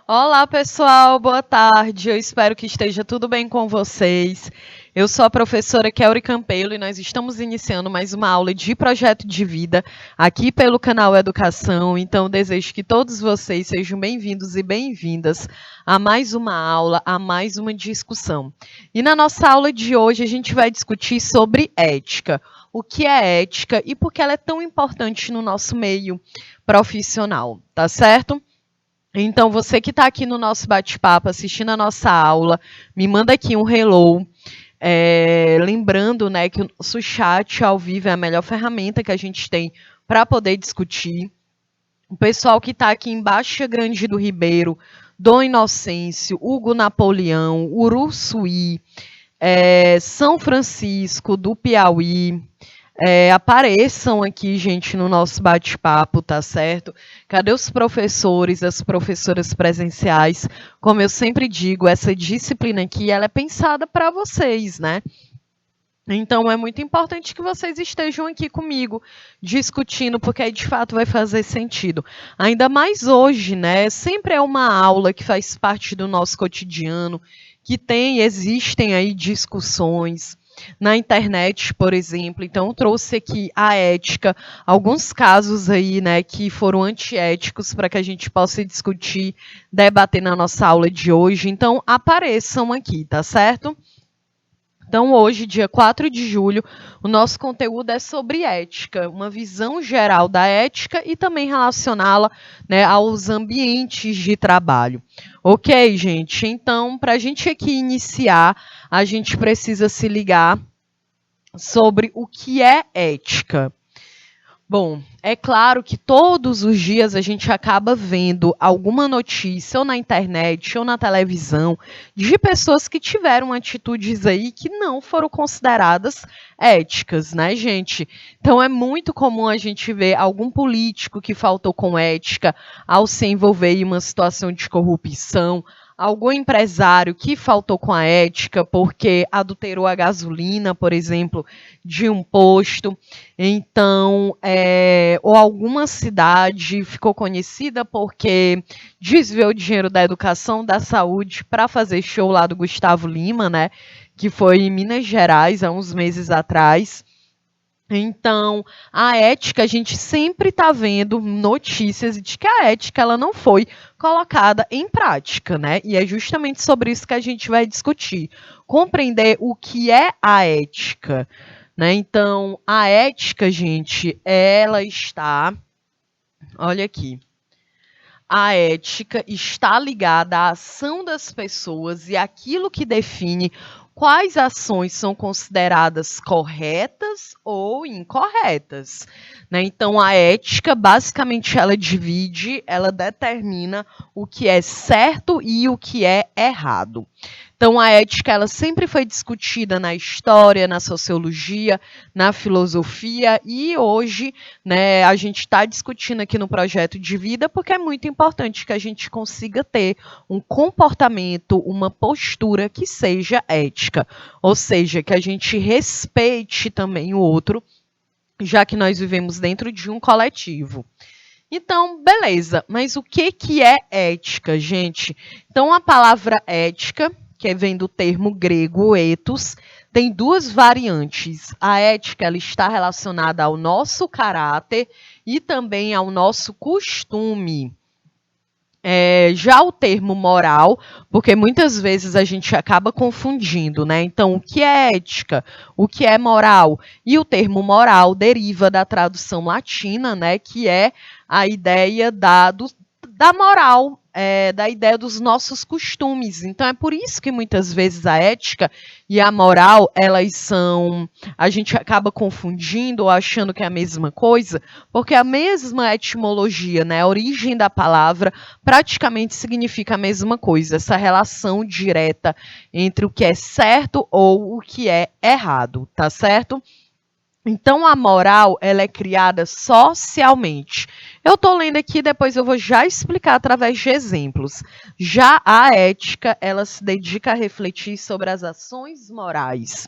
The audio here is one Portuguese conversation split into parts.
Olá, pessoal, boa tarde. Eu espero que esteja tudo bem com vocês. Eu sou a professora Kelly Campelo e nós estamos iniciando mais uma aula de projeto de vida aqui pelo canal Educação. Então, desejo que todos vocês sejam bem-vindos e bem-vindas a mais uma aula, a mais uma discussão. E na nossa aula de hoje, a gente vai discutir sobre ética. O que é ética e por que ela é tão importante no nosso meio profissional, tá certo? Então, você que está aqui no nosso bate-papo, assistindo a nossa aula, me manda aqui um hello. Lembrando, né, que o nosso chat ao vivo é a melhor ferramenta que a gente tem para poder discutir. O pessoal que está aqui em Baixa Grande do Ribeiro, Dom Inocêncio, Hugo Napoleão, Uruçuí, São Francisco do Piauí. Apareçam aqui, gente, no nosso bate-papo, tá certo? Cadê os professores, as professoras presenciais? Como eu sempre digo, essa disciplina aqui, ela é pensada para vocês, né? Então, é muito importante que vocês estejam aqui comigo, discutindo, porque aí, de fato, vai fazer sentido. Ainda mais hoje, né? Sempre é uma aula que faz parte do nosso cotidiano, que existem aí discussões na internet, por exemplo. Então, eu trouxe aqui a ética, alguns casos aí, né, que foram antiéticos para que a gente possa discutir, debater na nossa aula de hoje. Então, apareçam aqui, tá certo? Então, hoje, dia 4 de julho, o nosso conteúdo é sobre ética, uma visão geral da ética e também relacioná-la, né, aos ambientes de trabalho. Ok, gente? Então, para a gente aqui iniciar, a gente precisa se ligar sobre o que é ética. Bom, é claro que todos os dias a gente acaba vendo alguma notícia, ou na internet, ou na televisão, de pessoas que tiveram atitudes aí que não foram consideradas éticas, né, gente? Então é muito comum a gente ver algum político que faltou com ética ao se envolver em uma situação de corrupção, algum empresário que faltou com a ética porque adulterou a gasolina, por exemplo, de um posto. Então, ou alguma cidade ficou conhecida porque desviou dinheiro da educação, da saúde, para fazer show lá do Gustavo Lima, né? Que foi em Minas Gerais, há uns meses atrás. Então, a ética, a gente sempre está vendo notícias de que a ética ela não foi colocada em prática, né? E é justamente sobre isso que a gente vai discutir. Compreender o que é a ética, né? Então, a ética, gente, ela está... Olha aqui. A ética está ligada à ação das pessoas e àquilo que define quais ações são consideradas corretas ou incorretas, né? Então, a ética, basicamente, ela determina o que é certo e o que é errado. Então, a ética ela sempre foi discutida na história, na sociologia, na filosofia e hoje, né, a gente está discutindo aqui no projeto de vida porque é muito importante que a gente consiga ter um comportamento, uma postura que seja ética, ou seja, que a gente respeite também o outro, já que nós vivemos dentro de um coletivo. Então, beleza, mas o que é ética, gente? Então, a palavra ética, que vem do termo grego ethos, tem duas variantes. A ética ela está relacionada ao nosso caráter e também ao nosso costume. Já o termo moral, porque muitas vezes a gente acaba confundindo, né? Então, o que é ética? O que é moral? E o termo moral deriva da tradução latina, né? Que é a ideia da moral, da ideia dos nossos costumes. Então, é por isso que muitas vezes a ética e a moral, a gente acaba confundindo ou achando que é a mesma coisa, porque a mesma etimologia, né, a origem da palavra, praticamente significa a mesma coisa, essa relação direta entre o que é certo ou o que é errado, tá certo? Então, a moral, ela é criada socialmente. Eu estou lendo aqui, depois eu vou já explicar através de exemplos. Já a ética, ela se dedica a refletir sobre as ações morais.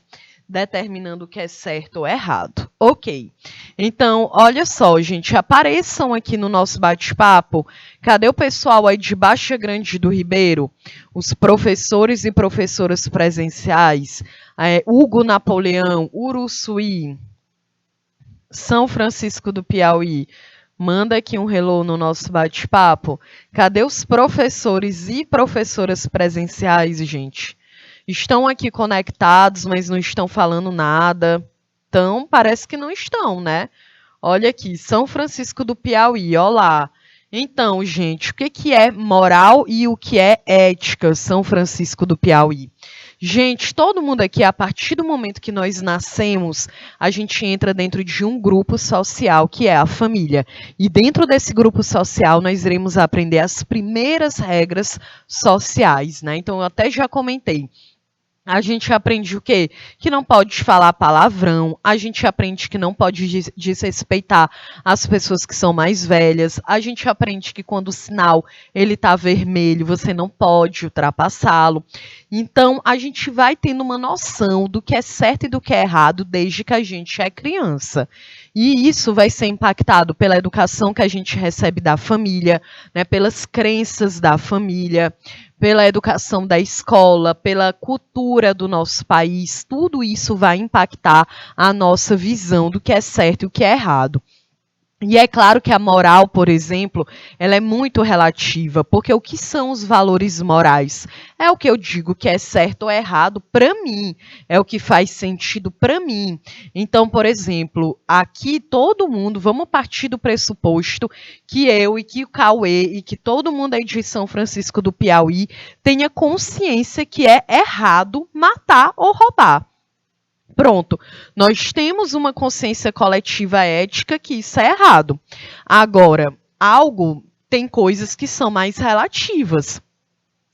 determinando o que é certo ou errado. Ok. Então, olha só, gente, apareçam aqui no nosso bate-papo. Cadê o pessoal aí de Baixa Grande do Ribeiro? Os professores e professoras presenciais. Hugo Napoleão, Uruçuí, São Francisco do Piauí. Manda aqui um hello no nosso bate-papo. Cadê os professores e professoras presenciais, gente? Estão aqui conectados, mas não estão falando nada. Então, parece que não estão, né? Olha aqui, São Francisco do Piauí, olá. Então, gente, o que é moral e o que é ética, São Francisco do Piauí? Gente, todo mundo aqui, a partir do momento que nós nascemos, a gente entra dentro de um grupo social, que é a família. E dentro desse grupo social, nós iremos aprender as primeiras regras sociais, né? Então, eu até já comentei. A gente aprende o quê? Que não pode falar palavrão, a gente aprende que não pode desrespeitar as pessoas que são mais velhas, a gente aprende que quando o sinal ele está vermelho, você não pode ultrapassá-lo. Então, a gente vai tendo uma noção do que é certo e do que é errado desde que a gente é criança. E isso vai ser impactado pela educação que a gente recebe da família, né, pelas crenças da família, pela educação da escola, pela cultura do nosso país, tudo isso vai impactar a nossa visão do que é certo e o que é errado. E é claro que a moral, por exemplo, ela é muito relativa, porque o que são os valores morais? É o que eu digo que é certo ou errado para mim, é o que faz sentido para mim. Então, por exemplo, aqui todo mundo, vamos partir do pressuposto que eu e que o Cauê e que todo mundo aí de São Francisco do Piauí tenha consciência que é errado matar ou roubar. Pronto, nós temos uma consciência coletiva ética que isso é errado. Agora, tem coisas que são mais relativas.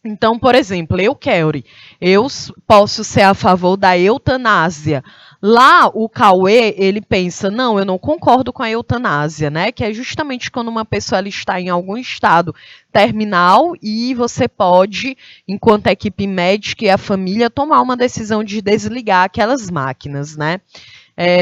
Então, por exemplo, eu posso ser a favor da eutanásia. Lá, o Cauê, ele pensa, não, eu não concordo com a eutanásia, né? Que é justamente quando uma pessoa ela está em algum estado terminal e você pode, enquanto a equipe médica e a família, tomar uma decisão de desligar aquelas máquinas, né?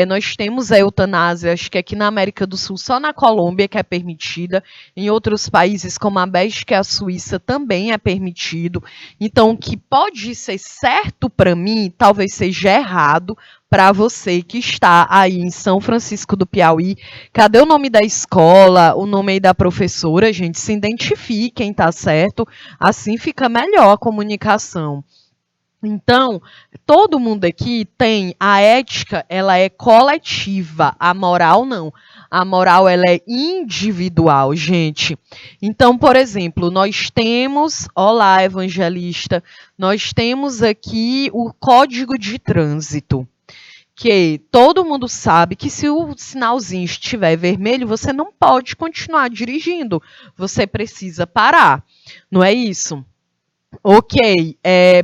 Nós temos a eutanásia, acho que aqui na América do Sul, só na Colômbia que é permitida, em outros países como a Bélgica e a Suíça também é permitido. Então, o que pode ser certo para mim, talvez seja errado para você que está aí em São Francisco do Piauí. Cadê o nome da escola, o nome aí da professora, gente? Se identifiquem, tá certo? Assim fica melhor a comunicação. Então, todo mundo aqui tem a ética, ela é coletiva, a moral não. A moral ela é individual, gente. Então, por exemplo, nós temos, olá, evangelista, nós temos aqui o Código de Trânsito, que todo mundo sabe que se o sinalzinho estiver vermelho, você não pode continuar dirigindo, você precisa parar. Não é isso? Ok,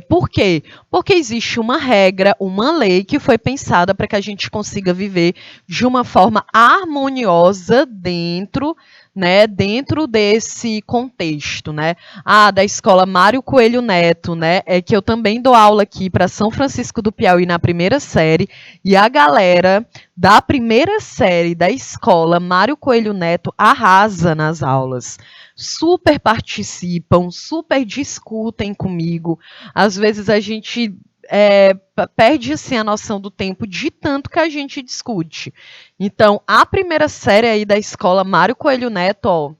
por quê? Porque existe uma regra, uma lei que foi pensada para que a gente consiga viver de uma forma harmoniosa dentro desse contexto, né? Da escola Mário Coelho Neto, né? É que eu também dou aula aqui para São Francisco do Piauí na primeira série, e a galera da primeira série da escola Mário Coelho Neto arrasa nas aulas. Super participam, super discutem comigo. Às vezes a gente perde assim, a noção do tempo de tanto que a gente discute. Então, a primeira série aí da escola Mário Coelho Neto, ó,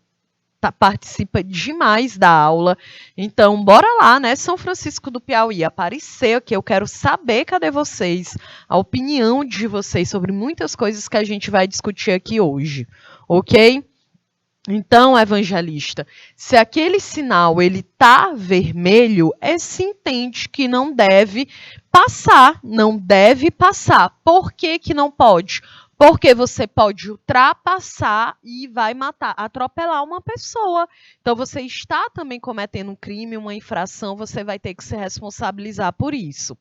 participa demais da aula. Então, bora lá, né? São Francisco do Piauí apareceu aqui. Eu quero saber cadê vocês, a opinião de vocês sobre muitas coisas que a gente vai discutir aqui hoje, ok? Então, evangelista, se aquele sinal ele tá vermelho, se entende que não deve passar, não deve passar. Por que que não pode? Porque você pode ultrapassar e vai matar, atropelar uma pessoa. Então, você está também cometendo um crime, uma infração, você vai ter que se responsabilizar por isso.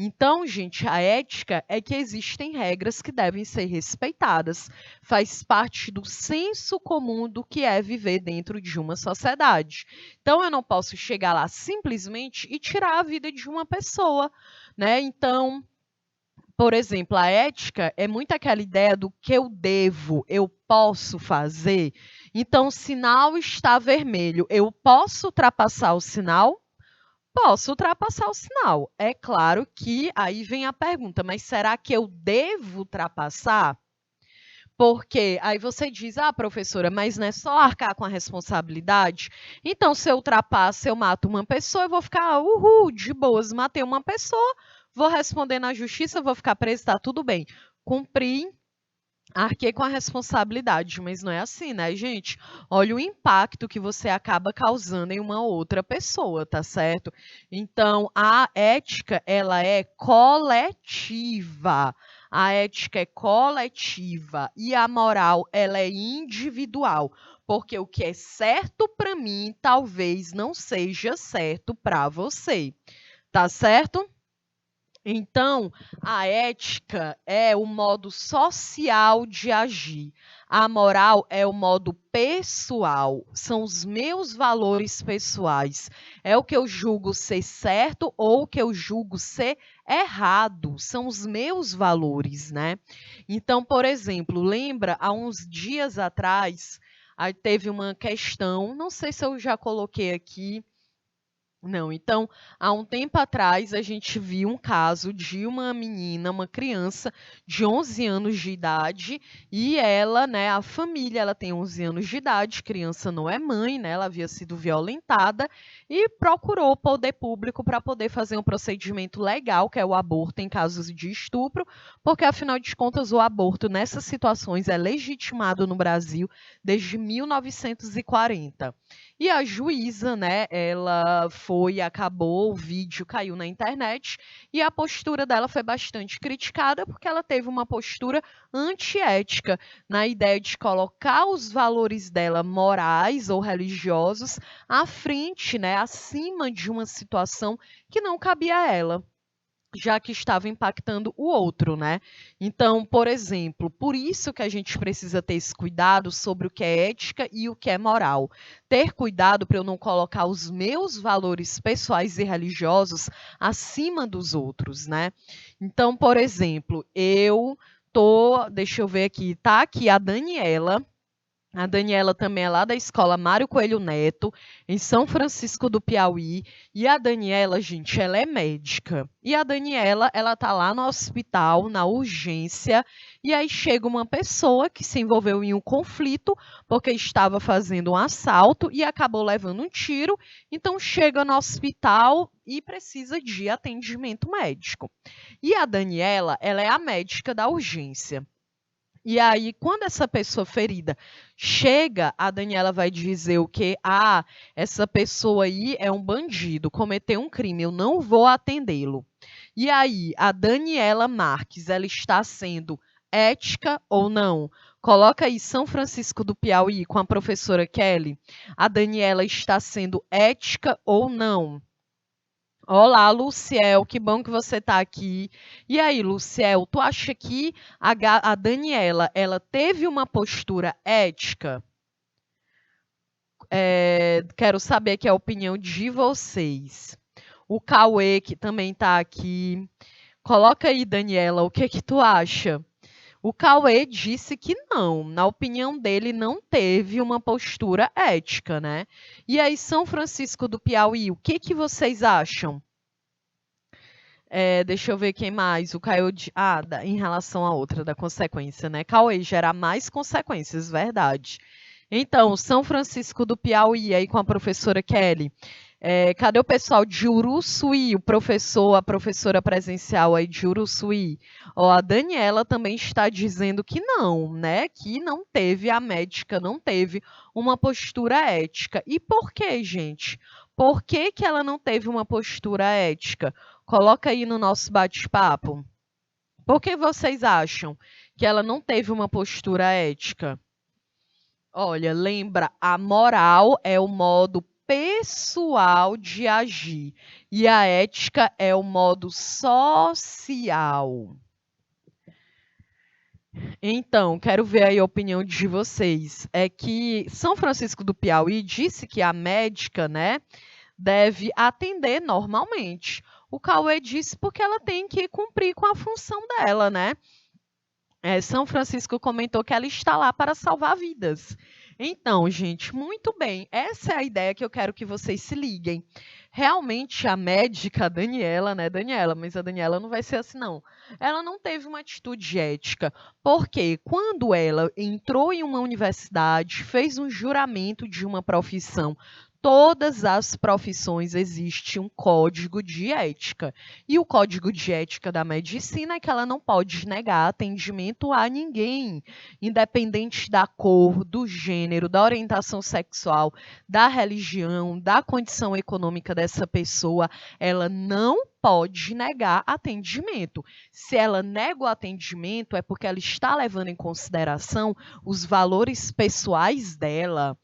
Então, gente, a ética é que existem regras que devem ser respeitadas. Faz parte do senso comum do que é viver dentro de uma sociedade. Então, eu não posso chegar lá simplesmente e tirar a vida de uma pessoa, né? Então, Por exemplo, a ética é muito aquela ideia do que eu devo, eu posso fazer. Então, o sinal está vermelho. Eu posso ultrapassar o sinal? Posso ultrapassar o sinal. É claro que aí vem a pergunta, mas será que eu devo ultrapassar? Porque aí você diz, ah, professora, mas não é só arcar com a responsabilidade? Então, se eu ultrapasso, eu mato uma pessoa, eu vou ficar, uhul, de boas, matei uma pessoa, vou responder na justiça, vou ficar preso, tá tudo bem. Cumpri, arquei com a responsabilidade, mas não é assim, né, gente? Olha o impacto que você acaba causando em uma outra pessoa, tá certo? Então, a ética, ela é coletiva. A ética é coletiva e a moral, ela é individual, porque o que é certo para mim talvez não seja certo para você. Tá certo? Então, a ética é o modo social de agir. A moral é o modo pessoal. São os meus valores pessoais. É o que eu julgo ser certo ou o que eu julgo ser errado. São os meus valores, né? Então, por exemplo, lembra, há uns dias atrás, aí teve uma questão, não sei se eu já coloquei aqui, não, então, há um tempo atrás, a gente viu um caso de uma menina, uma criança de 11 anos de idade, e ela, né, a família, ela tem 11 anos de idade, criança não é mãe, né, ela havia sido violentada, e procurou o poder público para poder fazer um procedimento legal, que é o aborto em casos de estupro, porque, afinal de contas, o aborto nessas situações é legitimado no Brasil desde 1940. E a juíza, né, ela foi, acabou, o vídeo caiu na internet e a postura dela foi bastante criticada porque ela teve uma postura antiética na ideia de colocar os valores dela morais ou religiosos à frente, né, acima de uma situação que não cabia a ela, já que estava impactando o outro, né? Então, por exemplo, por isso que a gente precisa ter esse cuidado sobre o que é ética e o que é moral. Ter cuidado para eu não colocar os meus valores pessoais e religiosos acima dos outros, né? Então, por exemplo, deixa eu ver aqui, tá aqui a Daniela. A Daniela também é lá da escola Mário Coelho Neto, em São Francisco do Piauí. E a Daniela, gente, ela é médica. E a Daniela, ela tá lá no hospital, na urgência, e aí chega uma pessoa que se envolveu em um conflito, porque estava fazendo um assalto e acabou levando um tiro. Então chega no hospital e precisa de atendimento médico. E a Daniela, ela é a médica da urgência. E aí, quando essa pessoa ferida chega, a Daniela vai dizer o quê? Ah, essa pessoa aí é um bandido, cometeu um crime, eu não vou atendê-lo. E aí, a Daniela Marques, ela está sendo ética ou não? Coloca aí São Francisco do Piauí com a professora Kelly. A Daniela está sendo ética ou não? Olá, Luciel, que bom que você está aqui. E aí, Luciel, tu acha que a Daniela, ela teve uma postura ética? Quero saber aqui a opinião de vocês. O Cauê, que também está aqui. Coloca aí, Daniela, o que que tu acha? O Cauê disse que não, na opinião dele, não teve uma postura ética, né? E aí, São Francisco do Piauí, o que que vocês acham? Deixa eu ver quem mais. O Caio. Em relação à outra, da consequência, né? Cauê gera mais consequências, verdade. Então, São Francisco do Piauí, aí com a professora Kelly. Cadê o pessoal de Uruçuí? A professora presencial aí de Uruçuí. Ó, a Daniela também está dizendo que não, né? Que não teve, a médica não teve uma postura ética. E por quê, gente? Por que que ela não teve uma postura ética? Coloca aí no nosso bate-papo. Por que vocês acham que ela não teve uma postura ética? Olha, lembra, a moral é o modo pessoal de agir e a ética é o modo social. Então, quero ver aí a opinião de vocês. É que São Francisco do Piauí disse que a médica, né, deve atender normalmente. O Cauê disse porque ela tem que cumprir com a função dela, né? São Francisco comentou que ela está lá para salvar vidas. Então, gente, muito bem. Essa é a ideia que eu quero que vocês se liguem. Realmente, a médica, a Daniela, né, Daniela? Mas a Daniela não vai ser assim, não. Ela não teve uma atitude ética, porque quando ela entrou em uma universidade, fez um juramento de uma profissão, todas as profissões existe um código de ética. E o código de ética da medicina é que ela não pode negar atendimento a ninguém, independente da cor, do gênero, da orientação sexual, da religião, da condição econômica dessa pessoa. Ela não pode negar atendimento. Se ela nega o atendimento, é porque ela está levando em consideração os valores pessoais dela.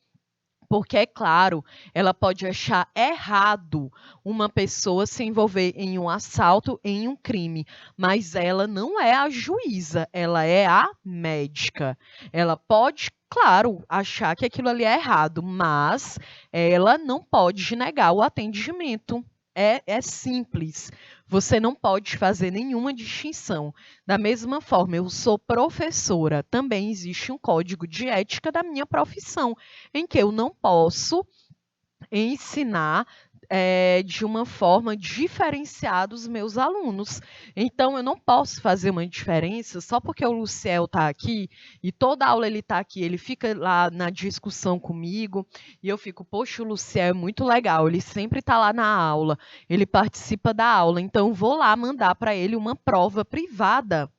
Porque, é claro, ela pode achar errado uma pessoa se envolver em um assalto, em um crime, mas ela não é a juíza, ela é a médica. Ela pode, claro, achar que aquilo ali é errado, mas ela não pode negar o atendimento. É simples. Você não pode fazer nenhuma distinção. Da mesma forma, eu sou professora, também existe um código de ética da minha profissão, em que eu não posso ensinar de uma forma diferenciada os meus alunos. Então, eu não posso fazer uma diferença só porque o Luciel está aqui e toda aula ele está aqui, ele fica lá na discussão comigo e eu fico, poxa, o Luciel é muito legal, ele sempre está lá na aula, ele participa da aula, então vou lá mandar para ele uma prova privada.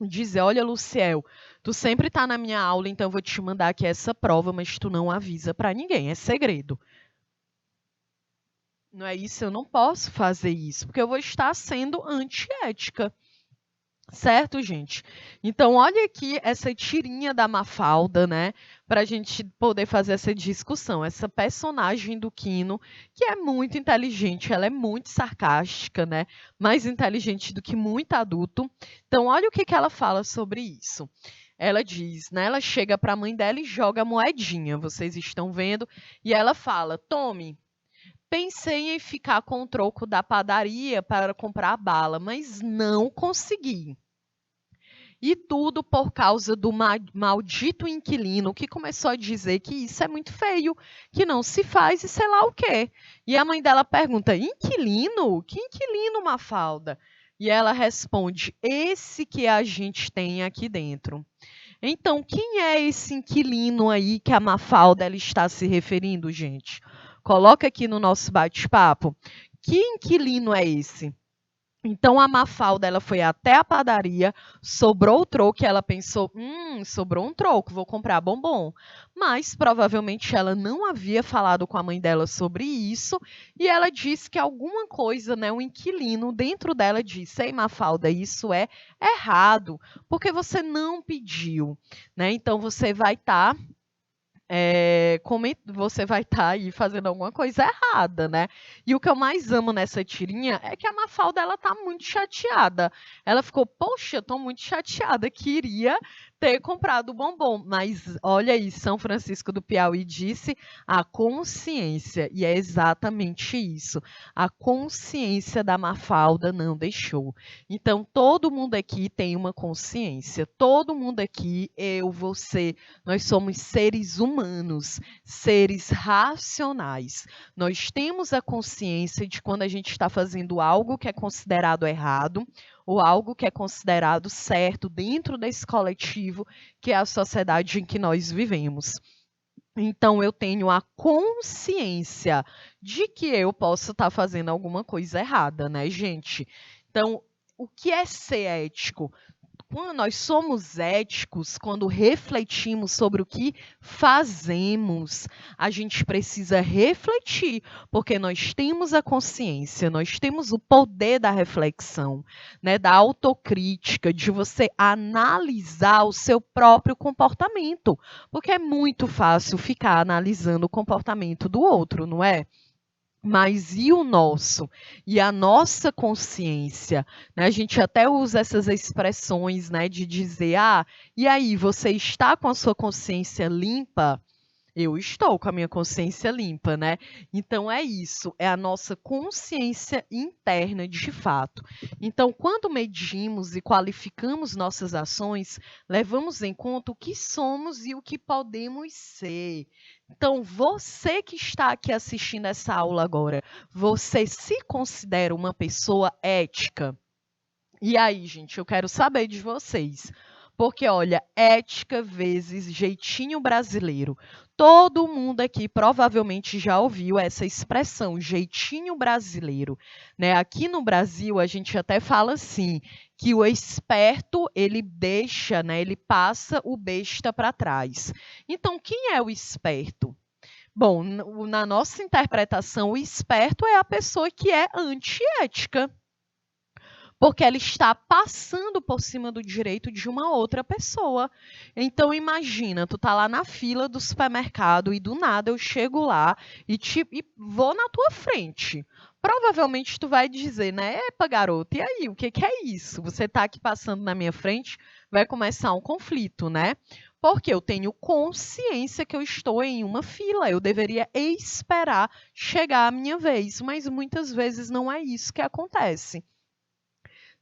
Dizer, olha, Luciel, tu sempre está na minha aula, então eu vou te mandar aqui essa prova, mas tu não avisa para ninguém, é segredo. Não é isso? Eu não posso fazer isso, porque eu vou estar sendo antiética. Certo, gente? Então, olha aqui essa tirinha da Mafalda, né? Para a gente poder fazer essa discussão. Essa personagem do Quino, que é muito inteligente, ela é muito sarcástica, né? Mais inteligente do que muito adulto. Então, olha o que ela fala sobre isso. Ela diz, né? Ela chega para a mãe dela e joga a moedinha, vocês estão vendo? E ela fala: tome. Pensei em ficar com o troco da padaria para comprar a bala, mas não consegui. E tudo por causa do maldito inquilino que começou a dizer que isso é muito feio, que não se faz e sei lá o quê. E a mãe dela pergunta: inquilino? Que inquilino, Mafalda? E ela responde: esse que a gente tem aqui dentro. Então, quem é esse inquilino aí que a Mafalda ela está se referindo, gente? Coloca aqui no nosso bate-papo. Que inquilino é esse? Então, a Mafalda ela foi até a padaria, sobrou o troco, e ela pensou, sobrou um troco, vou comprar bombom. Mas, provavelmente, ela não havia falado com a mãe dela sobre isso, e ela disse que alguma coisa, né, um inquilino dentro dela disse, ei, Mafalda, isso é errado, porque você não pediu, né? Então, você vai estar... você vai estar aí fazendo alguma coisa errada, né? E o que eu mais amo nessa tirinha é que a Mafalda, ela tá muito chateada. Ela ficou, poxa, eu tô muito chateada, queria ter comprado o bombom. Mas olha aí, São Francisco do Piauí disse a consciência, e é exatamente isso. A consciência da Mafalda não deixou. Então, todo mundo aqui tem uma consciência. Todo mundo aqui, eu, você, nós somos seres humanos, seres racionais. Nós temos a consciência de quando a gente está fazendo algo que é considerado errado ou algo que é considerado certo dentro desse coletivo que é a sociedade em que nós vivemos. Então, eu tenho a consciência de que eu posso estar fazendo alguma coisa errada, né, gente? Então, o que é ser ético? Quando nós somos éticos, quando refletimos sobre o que fazemos, a gente precisa refletir, porque nós temos a consciência, nós temos o poder da reflexão, né, da autocrítica, de você analisar o seu próprio comportamento, porque é muito fácil ficar analisando o comportamento do outro, não é? Mas e o nosso? E a nossa consciência? Né? A gente até usa essas expressões, né, de dizer, e aí, você está com a sua consciência limpa? Eu estou com a minha consciência limpa, né? Então é isso, é a nossa consciência interna de fato. Então, quando medimos e qualificamos nossas ações, levamos em conta o que somos e o que podemos ser. Então, você que está aqui assistindo essa aula agora, você se considera uma pessoa ética? E aí, gente, eu quero saber de vocês. Porque, olha, ética vezes jeitinho brasileiro. Todo mundo aqui provavelmente já ouviu essa expressão, jeitinho brasileiro, né? Aqui no Brasil, a gente até fala assim, que o esperto, ele deixa, né? Ele passa o besta para trás. Então, quem é o esperto? Bom, na nossa interpretação, o esperto é a pessoa que é antiética. Porque ela está passando por cima do direito de uma outra pessoa. Então imagina, tu tá lá na fila do supermercado e do nada eu chego lá e vou na tua frente. Provavelmente tu vai dizer, né? Epa, garota, e aí, o que é isso? Você tá aqui passando na minha frente, vai começar um conflito, né? Porque eu tenho consciência que eu estou em uma fila, eu deveria esperar chegar a minha vez, mas muitas vezes não é isso que acontece.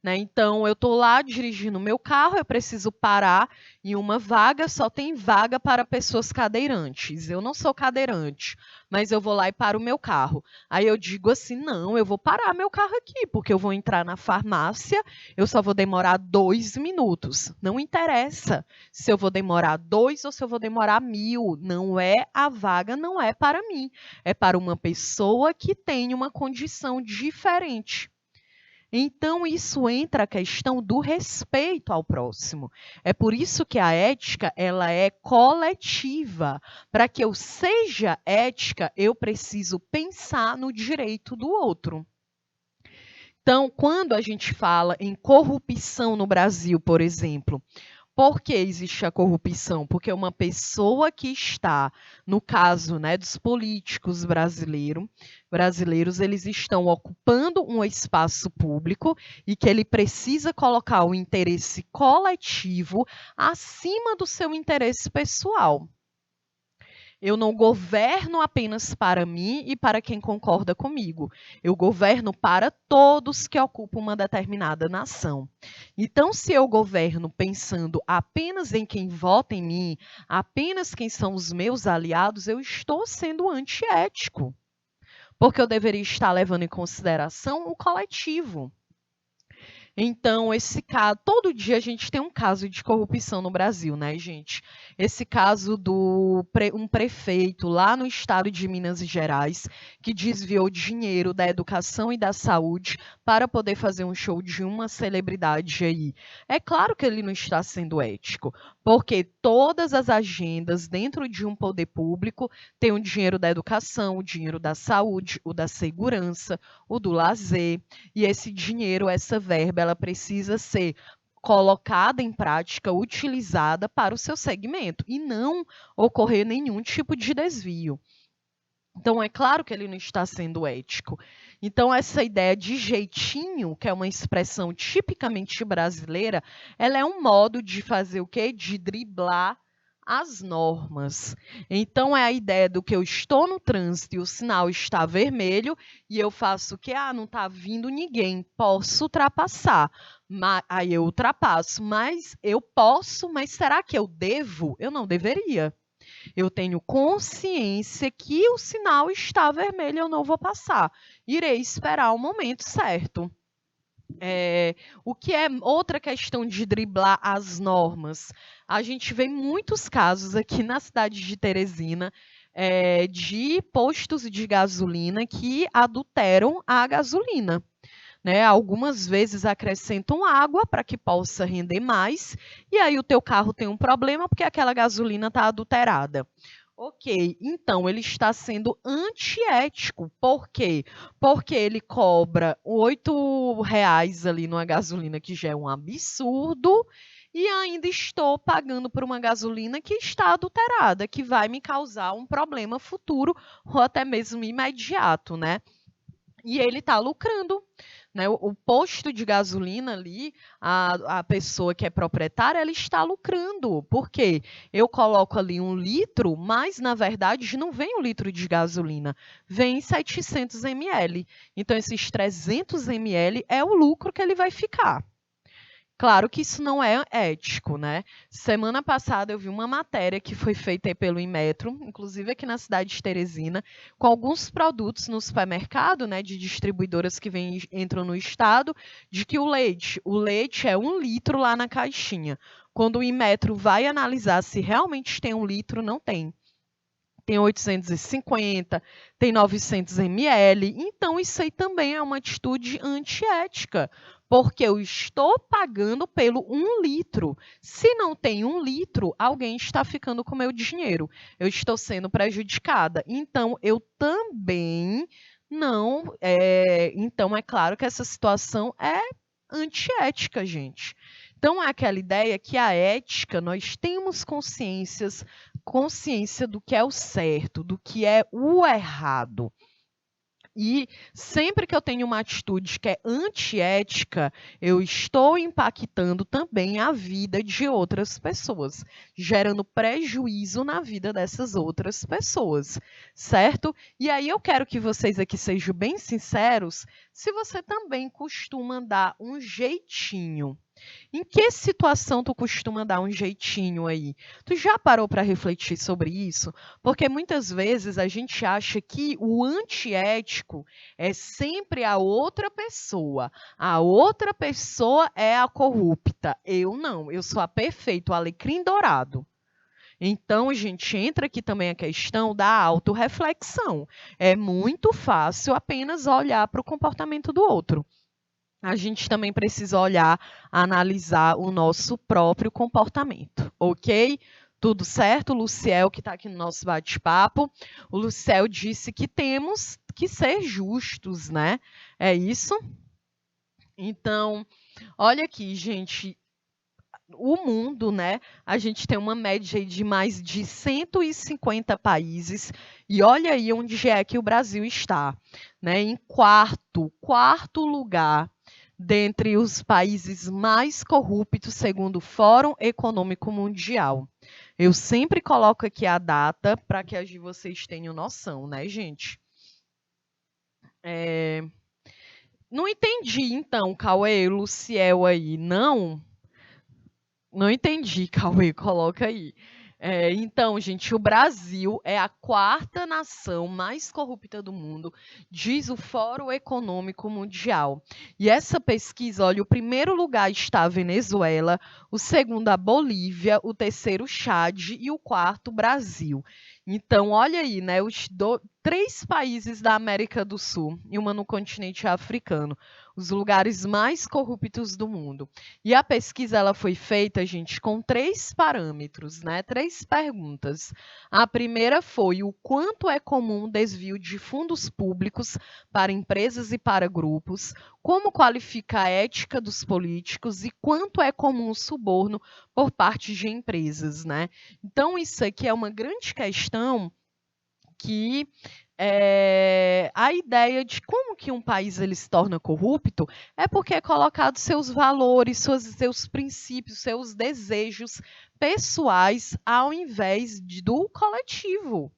Né? Então, eu estou lá dirigindo o meu carro, eu preciso parar em uma vaga, só tem vaga para pessoas cadeirantes. Eu não sou cadeirante, mas eu vou lá e paro o meu carro. Aí eu digo assim, não, eu vou parar meu carro aqui, porque eu vou entrar na farmácia, eu só vou demorar 2 minutos. Não interessa se eu vou demorar 2 ou se eu vou demorar 1000. Não é a vaga, não é para mim. É para uma pessoa que tem uma condição diferente. Então, isso entra a questão do respeito ao próximo. É por isso que a ética ela é coletiva. Para que eu seja ética, eu preciso pensar no direito do outro. Então, quando a gente fala em corrupção no Brasil, por exemplo, por que existe a corrupção? Porque uma pessoa que está, no caso, né, dos políticos brasileiros, eles estão ocupando um espaço público e que ele precisa colocar o interesse coletivo acima do seu interesse pessoal. Eu não governo apenas para mim e para quem concorda comigo. Eu governo para todos que ocupam uma determinada nação. Então, se eu governo pensando apenas em quem vota em mim, apenas quem são os meus aliados, eu estou sendo antiético. Porque eu deveria estar levando em consideração o coletivo. Então, esse caso, todo dia a gente tem um caso de corrupção no Brasil, né, gente? Esse caso do um prefeito lá no estado de Minas Gerais que desviou dinheiro da educação e da saúde para poder fazer um show de uma celebridade aí. É claro que ele não está sendo ético, porque todas as agendas dentro de um poder público têm o dinheiro da educação, o dinheiro da saúde, o da segurança, o do lazer, e esse dinheiro, essa verba, ela precisa ser colocada em prática, utilizada para o seu segmento e não ocorrer nenhum tipo de desvio. Então, é claro que ele não está sendo ético. Então, essa ideia de jeitinho, que é uma expressão tipicamente brasileira, ela é um modo de fazer o quê? De driblar as normas. Então, é a ideia do que eu estou no trânsito e o sinal está vermelho e eu faço o quê? Ah, não está vindo ninguém, posso ultrapassar. Aí eu ultrapasso, mas eu posso, mas será que eu devo? Eu não deveria. Eu tenho consciência que o sinal está vermelho, eu não vou passar. Irei esperar o momento certo. O que é outra questão de driblar as normas? A gente vê muitos casos aqui na cidade de Teresina de postos de gasolina que adulteram a gasolina. Né? Algumas vezes acrescentam água para que possa render mais, e aí o teu carro tem um problema porque aquela gasolina está adulterada. Ok, então ele está sendo antiético. Por quê? Porque ele cobra R$ 8 ali numa gasolina, que já é um absurdo, e ainda estou pagando por uma gasolina que está adulterada, que vai me causar um problema futuro ou até mesmo imediato, né? E ele está lucrando, né? O posto de gasolina ali, a pessoa que é proprietária, ela está lucrando. Por quê? Eu coloco ali 1 litro, mas na verdade não vem 1 litro de gasolina, vem 700 ml. Então esses 300 ml é o lucro que ele vai ficar. Claro que isso não é ético, né? Semana passada eu vi uma matéria que foi feita aí pelo Inmetro, inclusive aqui na cidade de Teresina, com alguns produtos no supermercado, né, de distribuidoras que entram no estado, de que o leite é 1 litro lá na caixinha. Quando o Inmetro vai analisar se realmente tem 1 litro, não tem. Tem 850, tem 900 ml. Então, isso aí também é uma atitude antiética, porque eu estou pagando pelo 1 litro. Se não tem 1 litro, alguém está ficando com meu dinheiro. Eu estou sendo prejudicada. Então, eu também não. Então, é claro que essa situação é antiética, gente. Então, é aquela ideia que a ética, nós temos consciência do que é o certo, do que é o errado. E sempre que eu tenho uma atitude que é antiética, eu estou impactando também a vida de outras pessoas, gerando prejuízo na vida dessas outras pessoas, certo? E aí eu quero que vocês aqui sejam bem sinceros, se você também costuma dar um jeitinho. Em que situação tu costuma dar um jeitinho aí? Tu já parou para refletir sobre isso? Porque muitas vezes a gente acha que o antiético é sempre a outra pessoa. A outra pessoa é a corrupta. Eu não, eu sou a perfeita, o alecrim dourado. Então, gente, entra aqui também a questão da autorreflexão. É muito fácil apenas olhar para o comportamento do outro. A gente também precisa olhar, analisar o nosso próprio comportamento, ok? Tudo certo? O Luciel, que está aqui no nosso bate-papo, o Luciel disse que temos que ser justos, né? É isso? Então, olha aqui, gente, o mundo, né? A gente tem uma média de mais de 150 países, e olha aí onde é que o Brasil está, né? Em quarto lugar dentre os países mais corruptos, segundo o Fórum Econômico Mundial. Eu sempre coloco aqui a data para que vocês tenham noção, né, gente? Não entendi, então, Cauê, Luciel aí, não? Não entendi, Cauê, coloca aí. Então, gente, o Brasil é a 4ª nação mais corrupta do mundo, diz o Fórum Econômico Mundial. E essa pesquisa, olha, o primeiro lugar está a Venezuela, o segundo a Bolívia, o terceiro o Chad e o quarto o Brasil. Então, olha aí, né, 3 países da América do Sul e uma no continente africano, os lugares mais corruptos do mundo. E a pesquisa ela foi feita, gente, com 3 parâmetros, né? 3 perguntas. A primeira foi o quanto é comum o desvio de fundos públicos para empresas e para grupos, como qualifica a ética dos políticos e quanto é comum o suborno por parte de empresas, né? Então, isso aqui é uma grande questão que a ideia de como que um país ele se torna corrupto é porque é colocado seus valores, seus princípios, seus desejos pessoais ao invés do coletivo.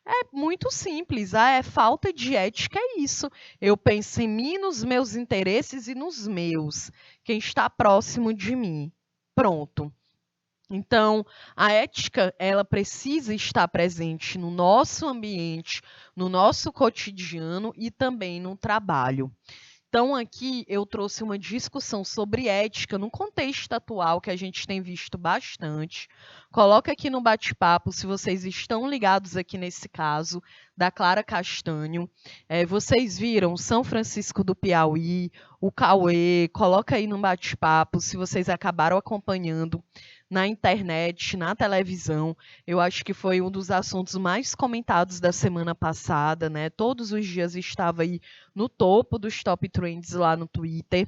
É muito simples, é falta de ética, é isso. Eu penso em mim, nos meus interesses e nos meus, quem está próximo de mim. Pronto. Então, a ética, ela precisa estar presente no nosso ambiente, no nosso cotidiano e também no trabalho. Então, aqui eu trouxe uma discussão sobre ética no contexto atual, que a gente tem visto bastante. Coloca aqui no bate-papo se vocês estão ligados aqui nesse caso, da Clara Castanho. Vocês viram São Francisco do Piauí, o Cauê, coloca aí no bate-papo se vocês acabaram acompanhando na internet, na televisão. Eu acho que foi um dos assuntos mais comentados da semana passada, né? Todos os dias estava aí no topo dos top trends lá no Twitter.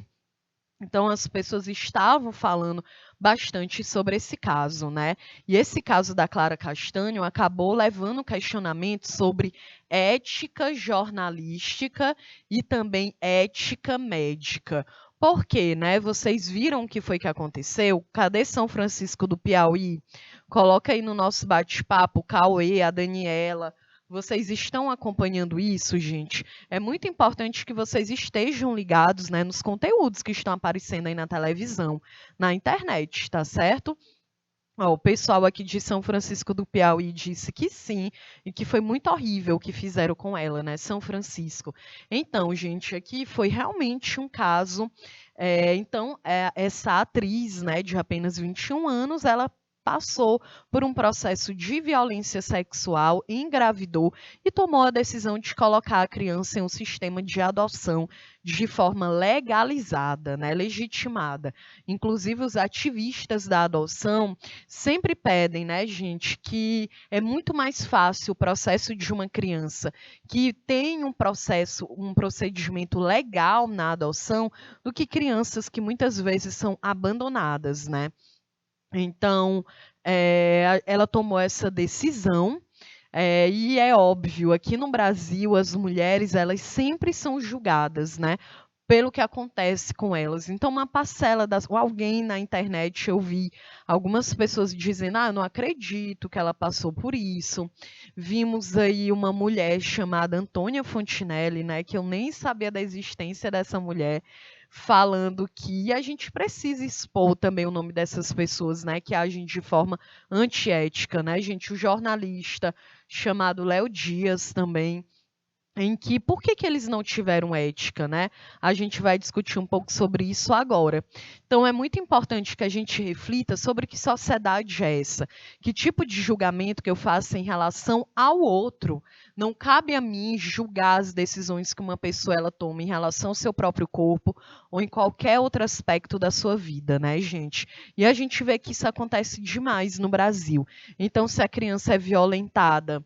Então, as pessoas estavam falando bastante sobre esse caso, né? E esse caso da Clara Castanho acabou levando questionamento sobre ética jornalística e também ética médica. Por quê, né? Vocês viram o que foi que aconteceu? Cadê São Francisco do Piauí? Coloca aí no nosso bate-papo o Cauê, a Daniela. Vocês estão acompanhando isso, gente? É muito importante que vocês estejam ligados, né, nos conteúdos que estão aparecendo aí na televisão, na internet, tá certo? Ó, o pessoal aqui de São Francisco do Piauí disse que sim, e que foi muito horrível o que fizeram com ela, né? São Francisco. Então, gente, aqui foi realmente um caso. Essa atriz, né, de apenas 21 anos, ela passou por um processo de violência sexual, engravidou e tomou a decisão de colocar a criança em um sistema de adoção de forma legalizada, né, legitimada. Inclusive, os ativistas da adoção sempre pedem, né, gente, que é muito mais fácil o processo de uma criança que tem um procedimento legal na adoção do que crianças que muitas vezes são abandonadas, né? Então, ela tomou essa decisão. E é óbvio, aqui no Brasil, as mulheres, elas sempre são julgadas, né? Pelo que acontece com elas. Então, uma parcela alguém na internet, eu vi algumas pessoas dizendo: eu não acredito que ela passou por isso. Vimos aí uma mulher chamada Antônia Fontinelli, né? Que eu nem sabia da existência dessa mulher, falando que a gente precisa expor também o nome dessas pessoas, né, que agem de forma antiética, né, gente? O jornalista chamado Léo Dias também, em que por que eles não tiveram ética, né? A gente vai discutir um pouco sobre isso agora. Então é muito importante que a gente reflita sobre que sociedade é essa, que tipo de julgamento que eu faço em relação ao outro. Não cabe a mim julgar as decisões que uma pessoa ela toma em relação ao seu próprio corpo ou em qualquer outro aspecto da sua vida, né, gente? E a gente vê que isso acontece demais no Brasil. Então, se a criança é violentada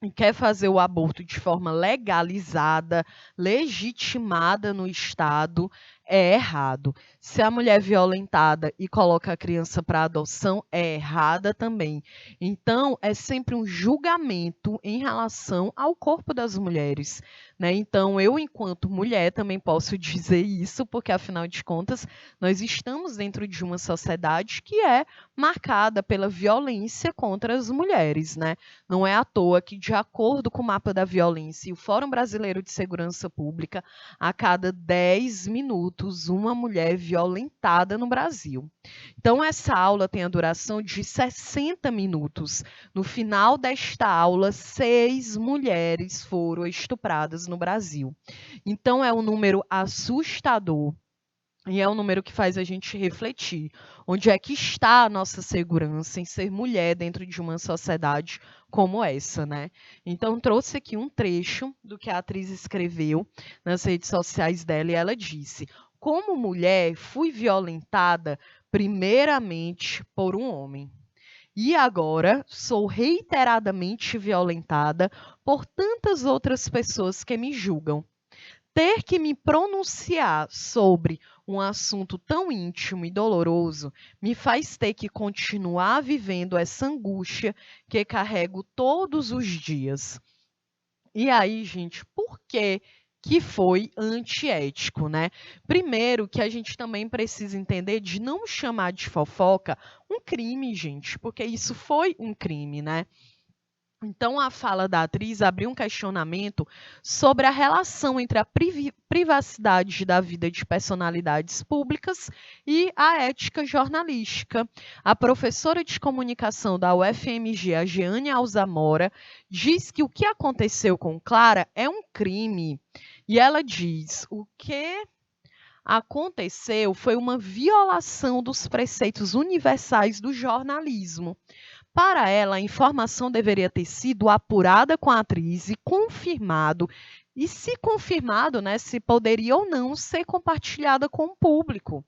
e quer fazer o aborto de forma legalizada, legitimada no Estado, é errado. Se a mulher é violentada e coloca a criança para adoção, é errada também. Então, é sempre um julgamento em relação ao corpo das mulheres, né? Então, eu, enquanto mulher, também posso dizer isso, porque, afinal de contas, nós estamos dentro de uma sociedade que é marcada pela violência contra as mulheres, né? Não é à toa que, de acordo com o mapa da violência e o Fórum Brasileiro de Segurança Pública, a cada 10 minutos, uma mulher é violentada no Brasil. Então, essa aula tem a duração de 60 minutos. No final desta aula, 6 mulheres foram estupradas no Brasil. Então, é um número assustador. E é um número que faz a gente refletir. Onde é que está a nossa segurança em ser mulher dentro de uma sociedade como essa, né? Então, trouxe aqui um trecho do que a atriz escreveu nas redes sociais dela, e ela disse: como mulher, fui violentada primeiramente por um homem. E agora sou reiteradamente violentada por tantas outras pessoas que me julgam. Ter que me pronunciar sobre um assunto tão íntimo e doloroso me faz ter que continuar vivendo essa angústia que carrego todos os dias. E aí, gente, por que foi antiético, né? Primeiro, que a gente também precisa entender de não chamar de fofoca um crime, gente, porque isso foi um crime, né? Então, a fala da atriz abriu um questionamento sobre a relação entre a privacidade da vida de personalidades públicas e a ética jornalística. A professora de comunicação da UFMG, a Jeane Alzamora, diz que o que aconteceu com Clara é um crime. E ela diz: o que aconteceu foi uma violação dos preceitos universais do jornalismo. Para ela, a informação deveria ter sido apurada com a atriz e confirmado, e se confirmado, né, se poderia ou não ser compartilhada com o público.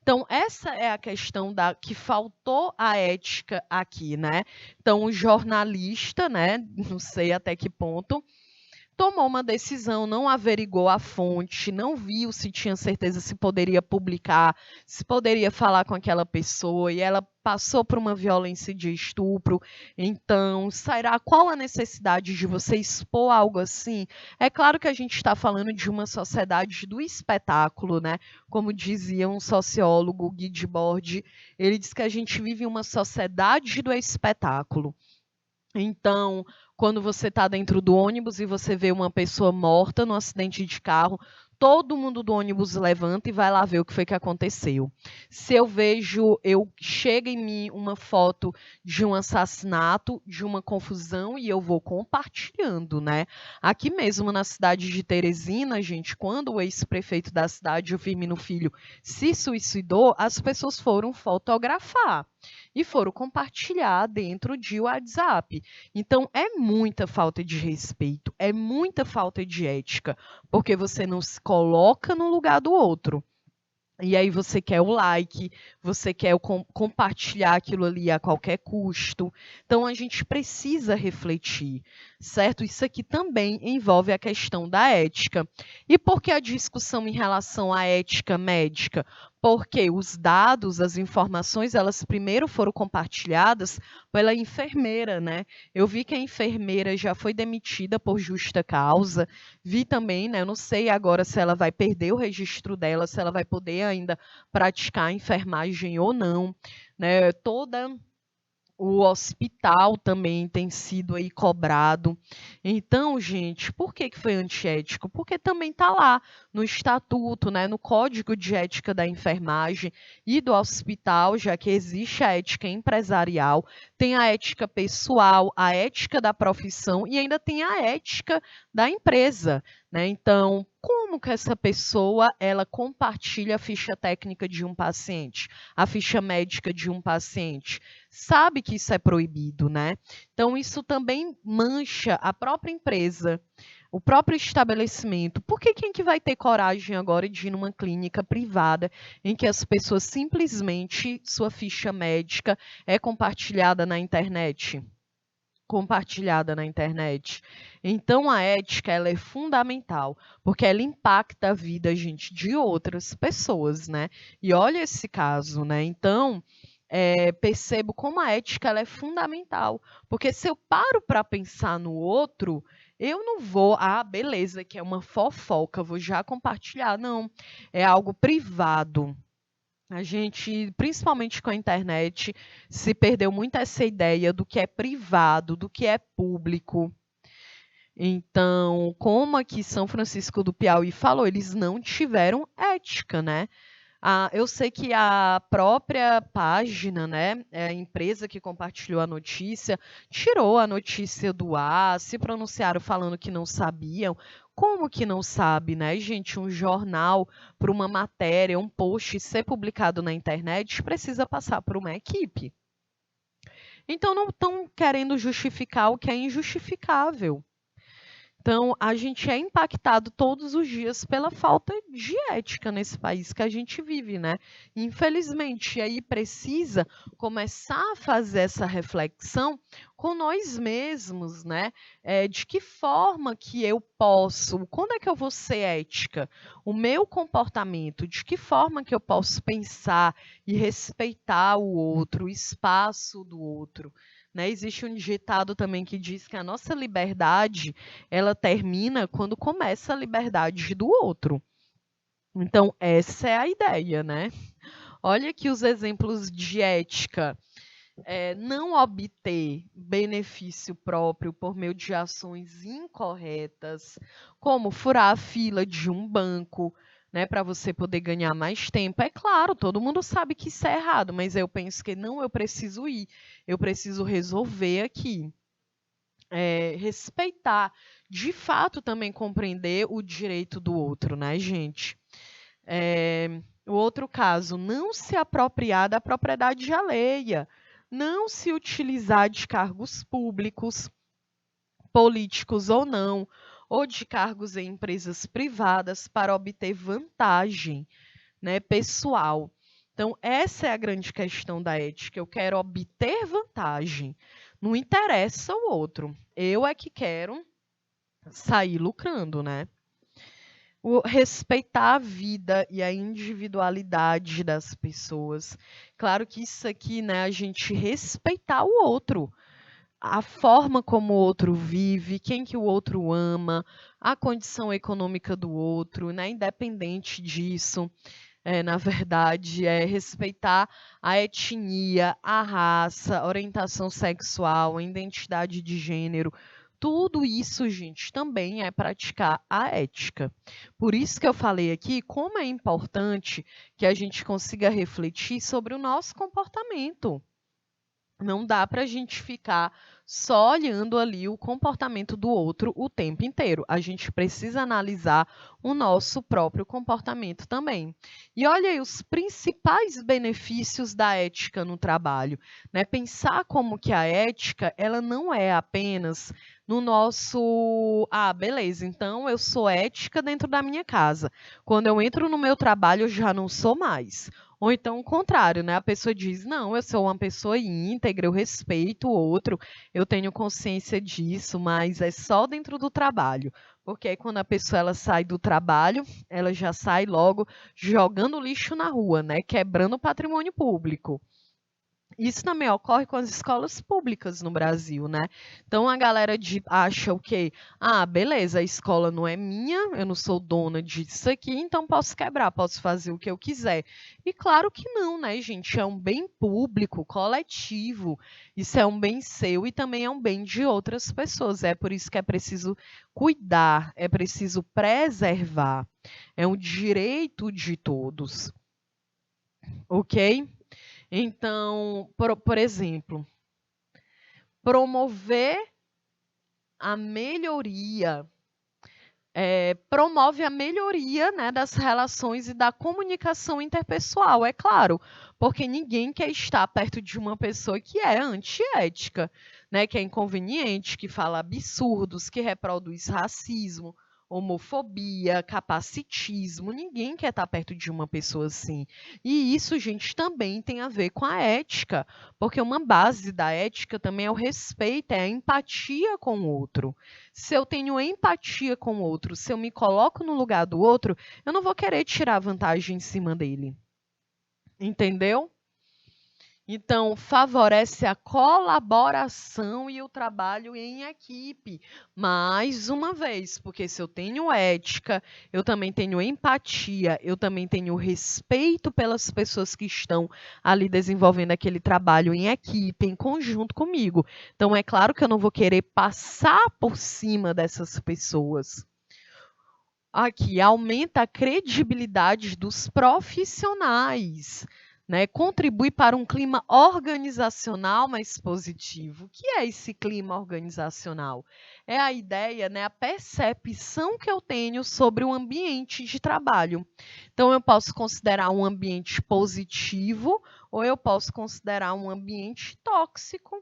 Então, essa é a questão que faltou a ética aqui, né? Então, o jornalista, né, não sei até que ponto, tomou uma decisão, não averigou a fonte, não viu se tinha certeza se poderia publicar, se poderia falar com aquela pessoa, e ela passou por uma violência de estupro. Então, será qual a necessidade de você expor algo assim? É claro que a gente está falando de uma sociedade do espetáculo, né? Como dizia um sociólogo, Guy Debord, ele diz que a gente vive uma sociedade do espetáculo. Então, quando você está dentro do ônibus e você vê uma pessoa morta num acidente de carro, todo mundo do ônibus levanta e vai lá ver o que foi que aconteceu. Se chega em mim uma foto de um assassinato, de uma confusão, e eu vou compartilhando, né? Aqui mesmo na cidade de Teresina, gente, quando o ex-prefeito da cidade, o Firmino Filho, se suicidou, as pessoas foram fotografar e foram compartilhar dentro de WhatsApp. Então, é muita falta de respeito, é muita falta de ética, porque você não se coloca no lugar do outro. E aí você quer o like, você quer compartilhar aquilo ali a qualquer custo. Então a gente precisa refletir, certo? Isso aqui também envolve a questão da ética. E por que a discussão em relação à ética médica? Porque os dados, as informações, elas primeiro foram compartilhadas pela enfermeira, né? Eu vi que a enfermeira já foi demitida por justa causa. Vi também, né? Eu não sei agora se ela vai perder o registro dela, se ela vai poder ainda praticar a enfermagem ou não, né? O hospital também tem sido aí cobrado. Então, gente, por que foi antiético? Porque também está lá no estatuto, né, no Código de Ética da Enfermagem e do hospital, já que existe a ética empresarial, tem a ética pessoal, a ética da profissão e ainda tem a ética da empresa, né? Então, como que essa pessoa ela compartilha a ficha técnica de um paciente, a ficha médica de um paciente? Sabe que isso é proibido, né? Então, isso também mancha a própria empresa, o próprio estabelecimento. Por que quem que vai ter coragem agora de ir numa clínica privada em que as pessoas simplesmente, sua ficha médica é compartilhada na internet? Compartilhada na internet. Então a ética ela é fundamental, porque ela impacta a vida, gente, de outras pessoas, né? E olha esse caso, né? Então, percebo como a ética ela é fundamental, porque se eu paro para pensar no outro, eu não vou, beleza, que é uma fofoca, vou já compartilhar, não, é algo privado. A gente, principalmente com a internet, se perdeu muito essa ideia do que é privado, do que é público. Então, como aqui São Francisco do Piauí falou, eles não tiveram ética, né? Eu sei que a própria página, né, a empresa que compartilhou a notícia, tirou a notícia do ar, se pronunciaram falando que não sabiam. Como que não sabe, né, gente? Um jornal, para uma matéria, um post ser publicado na internet, precisa passar por uma equipe. Então, não estão querendo justificar o que é injustificável. Então, a gente é impactado todos os dias pela falta de ética nesse país que a gente vive, né? Infelizmente, e aí precisa começar a fazer essa reflexão com nós mesmos, né? De que forma que eu posso, quando é que eu vou ser ética? O meu comportamento, de que forma que eu posso pensar e respeitar o outro, o espaço do outro, né? Existe um ditado também que diz que a nossa liberdade ela termina quando começa a liberdade do outro. Então, essa é a ideia, né? Olha aqui os exemplos de ética. Não obter benefício próprio por meio de ações incorretas, como furar a fila de um banco, né, para você poder ganhar mais tempo. É claro, todo mundo sabe que isso é errado, mas eu penso que não, eu preciso ir, eu preciso resolver aqui. Respeitar, de fato também compreender o direito do outro, né, gente? O outro caso, não se apropriar da propriedade alheia, não se utilizar de cargos públicos, políticos ou de cargos em empresas privadas para obter vantagem, né, pessoal. Então, essa é a grande questão da ética. Eu quero obter vantagem. Não interessa o outro. Eu é que quero sair lucrando, né? Respeitar a vida e a individualidade das pessoas. Claro que isso aqui, né, a gente respeitar o outro, a forma como o outro vive, quem que o outro ama, a condição econômica do outro, né, independente disso. Na verdade, é respeitar a etnia, a raça, a orientação sexual, a identidade de gênero. Tudo isso, gente, também é praticar a ética. Por isso que eu falei aqui como é importante que a gente consiga refletir sobre o nosso comportamento. Não dá para a gente ficar só olhando ali o comportamento do outro o tempo inteiro. A gente precisa analisar o nosso próprio comportamento também. E olha aí os principais benefícios da ética no trabalho, né? Pensar como que a ética, ela não é apenas no nosso, beleza, então eu sou ética dentro da minha casa. Quando eu entro no meu trabalho, eu já não sou mais. Ou então o contrário, né? A pessoa diz: não, eu sou uma pessoa íntegra, eu respeito o outro, eu tenho consciência disso, mas é só dentro do trabalho. Porque aí quando a pessoa ela sai do trabalho, ela já sai logo jogando lixo na rua, né? Quebrando o patrimônio público. Isso também ocorre com as escolas públicas no Brasil, né? Então a galera acha o quê? Beleza, a escola não é minha, eu não sou dona disso aqui, então posso quebrar, posso fazer o que eu quiser. E claro que não, né, gente? É um bem público, coletivo. Isso é um bem seu e também é um bem de outras pessoas. É por isso que é preciso cuidar, é preciso preservar. É um direito de todos, ok? Então, por exemplo, promover a melhoria, promove a melhoria, né, das relações e da comunicação interpessoal, é claro, porque ninguém quer estar perto de uma pessoa que é antiética, né, que é inconveniente, que fala absurdos, que reproduz racismo, homofobia, capacitismo. Ninguém quer estar perto de uma pessoa assim. E isso, gente, também tem a ver com a ética, porque uma base da ética também é o respeito, é a empatia com o outro. Se eu tenho empatia com o outro, se eu me coloco no lugar do outro, eu não vou querer tirar vantagem em cima dele. Entendeu? Então, favorece a colaboração e o trabalho em equipe. Mais uma vez, porque se eu tenho ética, eu também tenho empatia, eu também tenho respeito pelas pessoas que estão ali desenvolvendo aquele trabalho em equipe, em conjunto comigo. Então, é claro que eu não vou querer passar por cima dessas pessoas. Aqui, aumenta a credibilidade dos profissionais. Né, contribui para um clima organizacional mais positivo. O que é esse clima organizacional? É a ideia, né, a percepção que eu tenho sobre o ambiente de trabalho. Então, eu posso considerar um ambiente positivo ou eu posso considerar um ambiente tóxico.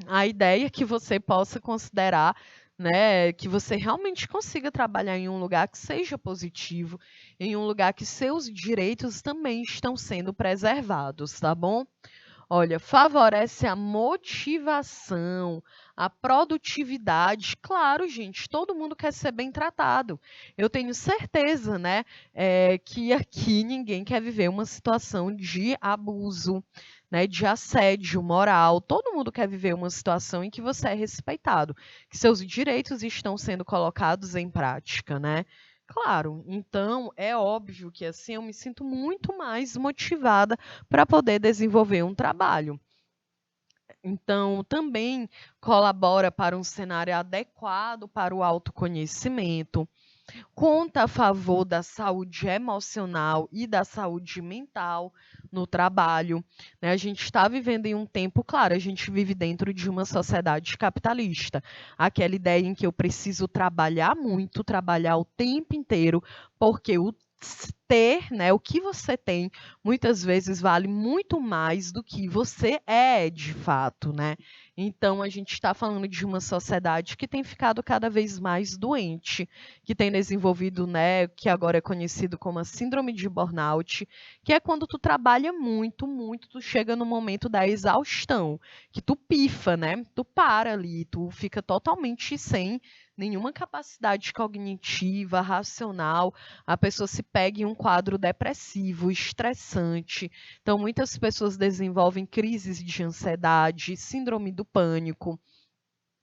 A ideia é que você possa considerar, né, que você realmente consiga trabalhar em um lugar que seja positivo, em um lugar que seus direitos também estão sendo preservados, tá bom? Olha, favorece a motivação, a produtividade. Claro, gente, todo mundo quer ser bem tratado. Eu tenho certeza, né, que aqui ninguém quer viver uma situação de abuso, né, de assédio moral. Todo mundo quer viver uma situação em que você é respeitado, que seus direitos estão sendo colocados em prática, né? Claro, então é óbvio que assim eu me sinto muito mais motivada para poder desenvolver um trabalho. Então, também colabora para um cenário adequado para o autoconhecimento, conta a favor da saúde emocional e da saúde mental no trabalho. Né? A gente está vivendo em um tempo, claro, a gente vive dentro de uma sociedade capitalista. Aquela ideia em que eu preciso trabalhar muito, trabalhar o tempo inteiro, porque o ter, né, o que você tem, muitas vezes vale muito mais do que você é de fato, né? Então a gente está falando de uma sociedade que tem ficado cada vez mais doente, que tem desenvolvido, né, que agora é conhecido como a síndrome de burnout, que é quando tu trabalha muito, muito, tu chega no momento da exaustão, que tu pifa, né? Tu para ali, tu fica totalmente sem nenhuma capacidade cognitiva, racional, a pessoa se pega em um quadro depressivo, estressante. Então, muitas pessoas desenvolvem crises de ansiedade, síndrome do pânico.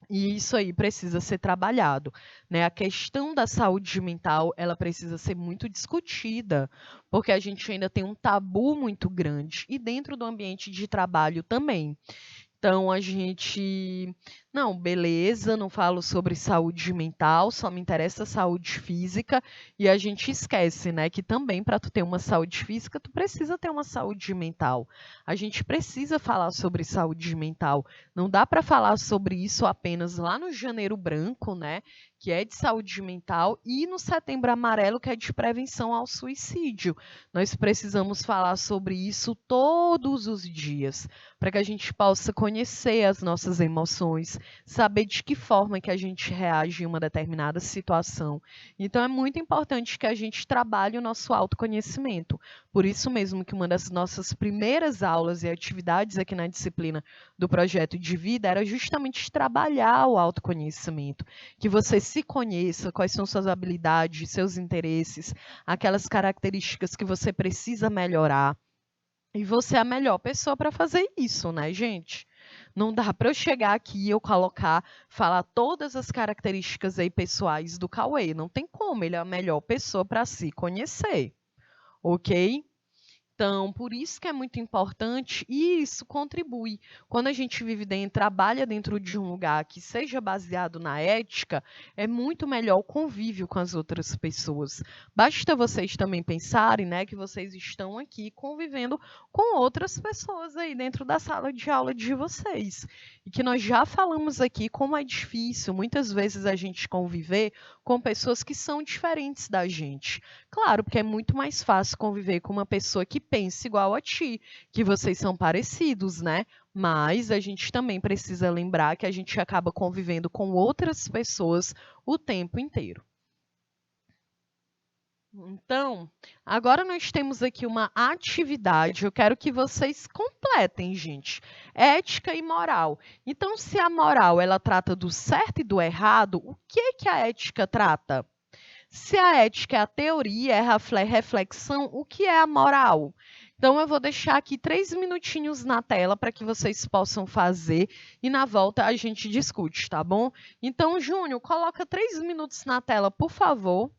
E isso aí precisa ser trabalhado, né? A questão da saúde mental, ela precisa ser muito discutida, porque a gente ainda tem um tabu muito grande e dentro do ambiente de trabalho também. Então a gente, não, beleza, não falo sobre saúde mental, só me interessa saúde física e a gente esquece, né, que também para tu ter uma saúde física, tu precisa ter uma saúde mental. A gente precisa falar sobre saúde mental. Não dá para falar sobre isso apenas lá no Janeiro Branco, né, que é de saúde mental, e no Setembro Amarelo, que é de prevenção ao suicídio. Nós precisamos falar sobre isso todos os dias, para que a gente possa conhecer as nossas emoções, saber de que forma que a gente reage em uma determinada situação. Então é muito importante que a gente trabalhe o nosso autoconhecimento. Por isso mesmo que uma das nossas primeiras aulas e atividades aqui na disciplina do projeto de vida era justamente trabalhar o autoconhecimento, que você se conheça, quais são suas habilidades, seus interesses, aquelas características que você precisa melhorar. E você é a melhor pessoa para fazer isso, né, gente? Não dá para eu chegar aqui e eu colocar, falar todas as características aí pessoais do Cauê. Não tem como, ele é a melhor pessoa para se conhecer, ok? Então, por isso que é muito importante e isso contribui. Quando a gente vive dentro, trabalha dentro de um lugar que seja baseado na ética, é muito melhor o convívio com as outras pessoas. Basta vocês também pensarem, né, que vocês estão aqui convivendo com outras pessoas aí dentro da sala de aula de vocês. E que nós já falamos aqui como é difícil muitas vezes a gente conviver com pessoas que são diferentes da gente. Claro, porque é muito mais fácil conviver com uma pessoa que pensa igual a ti, que vocês são parecidos, né? Mas a gente também precisa lembrar que a gente acaba convivendo com outras pessoas o tempo inteiro. Então, agora nós temos aqui uma atividade. Eu quero que vocês completem, gente. Ética e moral. Então, se a moral ela trata do certo e do errado, o que a ética trata? Se a ética é a teoria, é a reflexão, o que é a moral? Então, eu vou deixar aqui 3 minutinhos na tela para que vocês possam fazer e na volta a gente discute, tá bom? Então, Júnior, coloca 3 minutos na tela, por favor.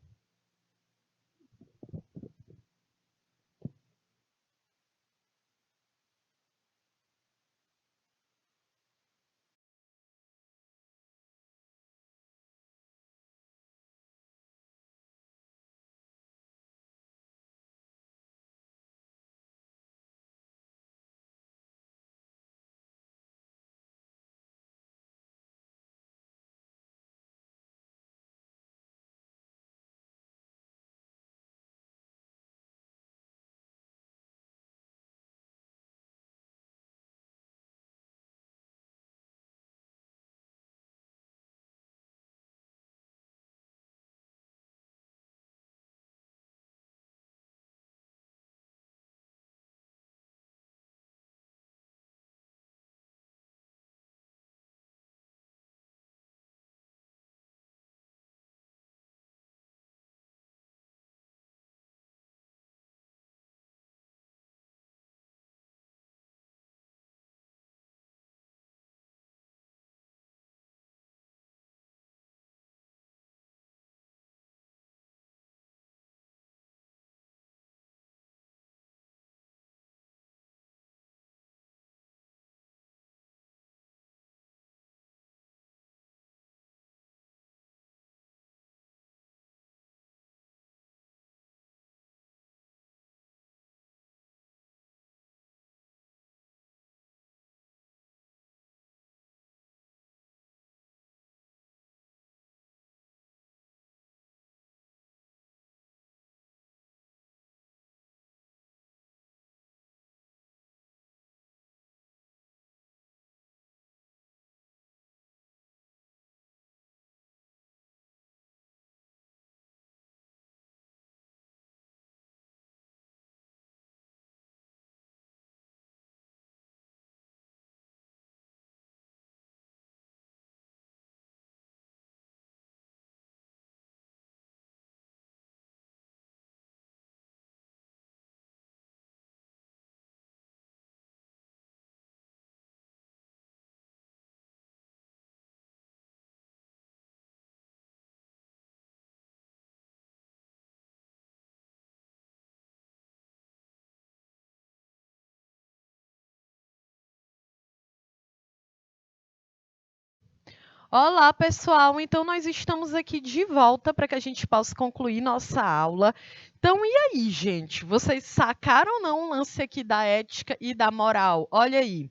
Olá, pessoal! Então, nós estamos aqui de volta para que a gente possa concluir nossa aula. Então, e aí, gente? Vocês sacaram ou não o lance aqui da ética e da moral? Olha aí.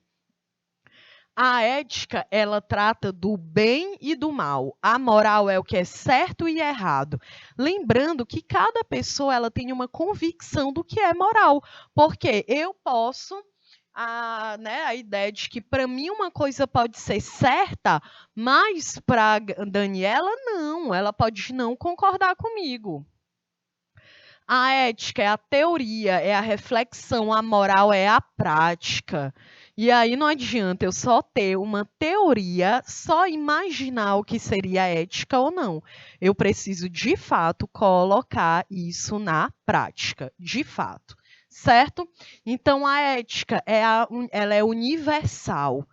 A ética, ela trata do bem e do mal. A moral é o que é certo e errado. Lembrando que cada pessoa ela tem uma convicção do que é moral. Porque eu posso a ideia de que para mim uma coisa pode ser certa, mas para Daniela não, ela pode não concordar comigo. A ética é a teoria, é a reflexão, a moral é a prática. E aí não adianta eu só ter uma teoria, só imaginar o que seria ética ou não. Eu preciso, de fato, colocar isso na prática, de fato, certo? Então, a ética ela é universal.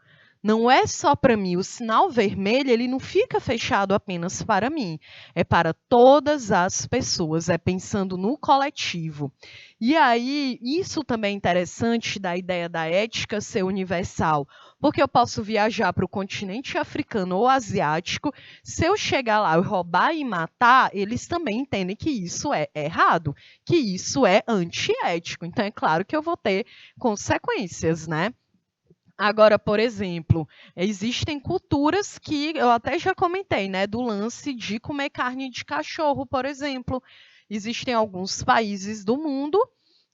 Não é só para mim. O sinal vermelho, ele não fica fechado apenas para mim. É para todas as pessoas, é pensando no coletivo. E aí, isso também é interessante da ideia da ética ser universal, porque eu posso viajar para o continente africano ou asiático, se eu chegar lá e roubar e matar, eles também entendem que isso é errado, que isso é antiético. Então, é claro que eu vou ter consequências, né? Agora, por exemplo, existem culturas que eu até já comentei, né, do lance de comer carne de cachorro, por exemplo. Existem alguns países do mundo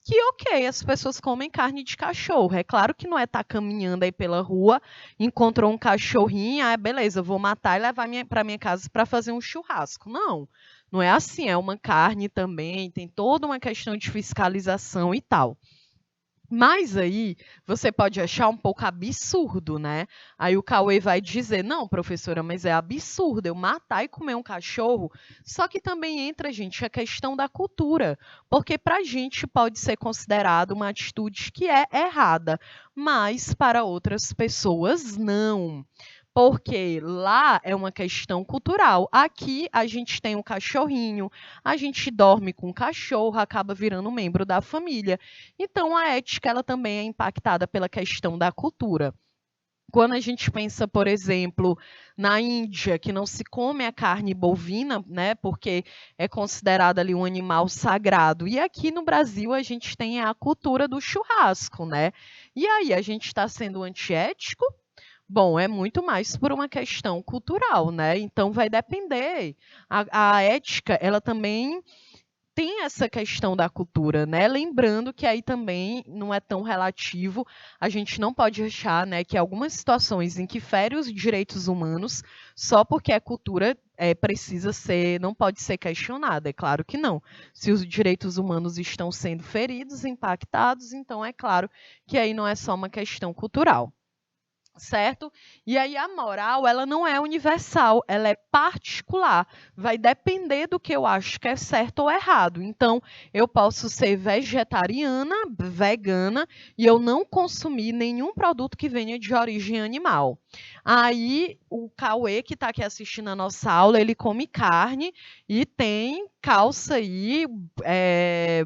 que, ok, as pessoas comem carne de cachorro. É claro que não é estar caminhando aí pela rua, encontrou um cachorrinho, beleza, vou matar e levar para minha casa para fazer um churrasco. Não, não é assim. É uma carne também, tem toda uma questão de fiscalização e tal. Mas aí você pode achar um pouco absurdo, né? Aí o Cauê vai dizer: não, professora, mas é absurdo eu matar e comer um cachorro. Só que também entra, gente, a questão da cultura. Porque para a gente pode ser considerado uma atitude que é errada, mas para outras pessoas não. Porque lá é uma questão cultural. Aqui a gente tem um cachorrinho, a gente dorme com o cachorro, acaba virando membro da família. Então, a ética ela também é impactada pela questão da cultura. Quando a gente pensa, por exemplo, na Índia, que não se come a carne bovina, né, porque é considerado ali um animal sagrado. E aqui no Brasil a gente tem a cultura do churrasco, né? E aí, a gente está sendo antiético? Bom, é muito mais por uma questão cultural, né? Então vai depender. A ética, ela também tem essa questão da cultura, né? Lembrando que aí também não é tão relativo, a gente não pode achar, né, que algumas situações em que fere os direitos humanos, só porque a cultura precisa ser, não pode ser questionada, é claro que não. Se os direitos humanos estão sendo feridos, impactados, então é claro que aí não é só uma questão cultural. Certo? E aí a moral, ela não é universal, ela é particular. Vai depender do que eu acho que é certo ou errado. Então, eu posso ser vegetariana, vegana, e eu não consumir nenhum produto que venha de origem animal. Aí, o Cauê, que está aqui assistindo a nossa aula, ele come carne e tem calça aí,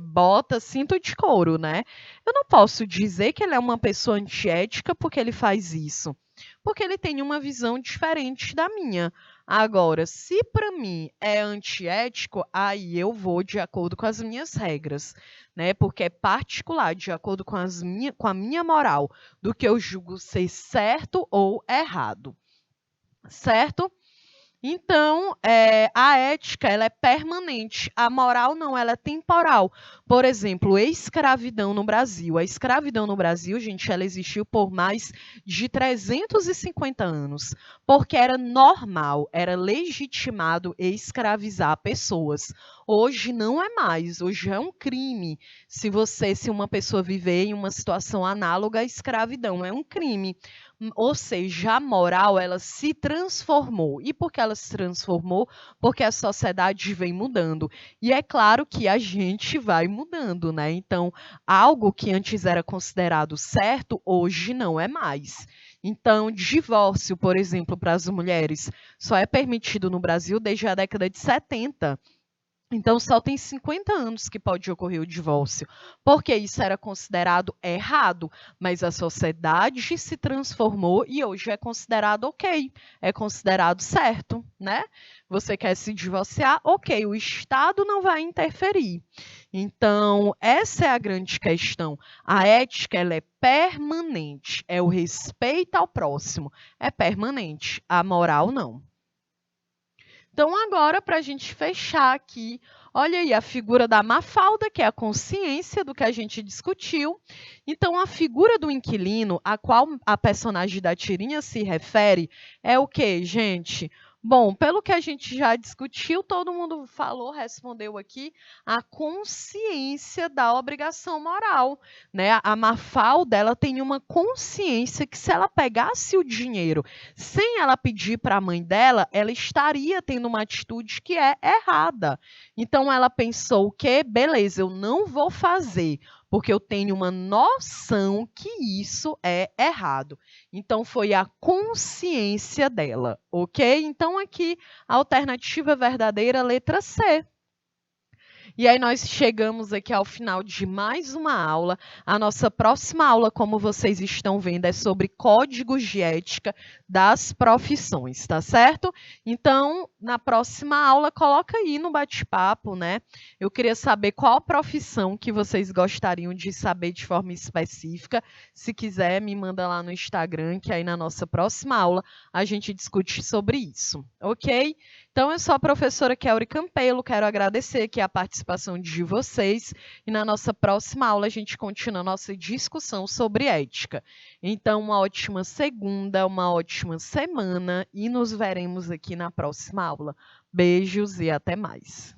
bota, cinto de couro, né? Eu não posso dizer que ele é uma pessoa antiética porque ele faz isso, porque ele tem uma visão diferente da minha. Agora, se para mim é antiético, aí eu vou de acordo com as minhas regras, né? Porque é particular, de acordo com a minha moral, do que eu julgo ser certo ou errado, certo? Então, a ética ela é permanente, a moral não, ela é temporal. Por exemplo, escravidão no Brasil. A escravidão no Brasil, gente, ela existiu por mais de 350 anos, porque era normal, era legitimado escravizar pessoas. Hoje não é mais, hoje é um crime. Se uma pessoa viver em uma situação análoga à escravidão, é um crime. Ou seja, a moral ela se transformou. E por que ela se transformou? Porque a sociedade vem mudando. E é claro que a gente vai mudando, né? Então, algo que antes era considerado certo, hoje não é mais. Então, divórcio, por exemplo, para as mulheres, só é permitido no Brasil desde a década de 70. Então, só tem 50 anos que pode ocorrer o divórcio, porque isso era considerado errado, mas a sociedade se transformou e hoje é considerado ok, é considerado certo, né? Você quer se divorciar? Ok, o Estado não vai interferir. Então, essa é a grande questão. A ética, ela é permanente, é o respeito ao próximo, é permanente, a moral não. Então, agora, para a gente fechar aqui, olha aí a figura da Mafalda, que é a consciência do que a gente discutiu. Então, a figura do inquilino, a qual a personagem da tirinha se refere, é o quê, gente? Bom, pelo que a gente já discutiu, todo mundo falou, respondeu aqui, a consciência da obrigação moral, né? A Mafalda, ela tem uma consciência que se ela pegasse o dinheiro sem ela pedir para a mãe dela, ela estaria tendo uma atitude que é errada. Então ela pensou que, beleza, eu não vou fazer, porque eu tenho uma noção que isso é errado. Então foi a consciência dela, ok? Então aqui a alternativa verdadeira, letra C. E aí nós chegamos aqui ao final de mais uma aula. A nossa próxima aula, como vocês estão vendo, é sobre códigos de ética das profissões, tá certo? Então, na próxima aula, coloca aí no bate-papo, né? Eu queria saber qual profissão que vocês gostariam de saber de forma específica. Se quiser, me manda lá no Instagram, que aí na nossa próxima aula a gente discute sobre isso, ok? Então, eu sou a professora Kelly Campelo, quero agradecer aqui a participação de vocês e na nossa próxima aula a gente continua a nossa discussão sobre ética. Então, uma ótima segunda, uma ótima semana e nos veremos aqui na próxima aula. Beijos e até mais.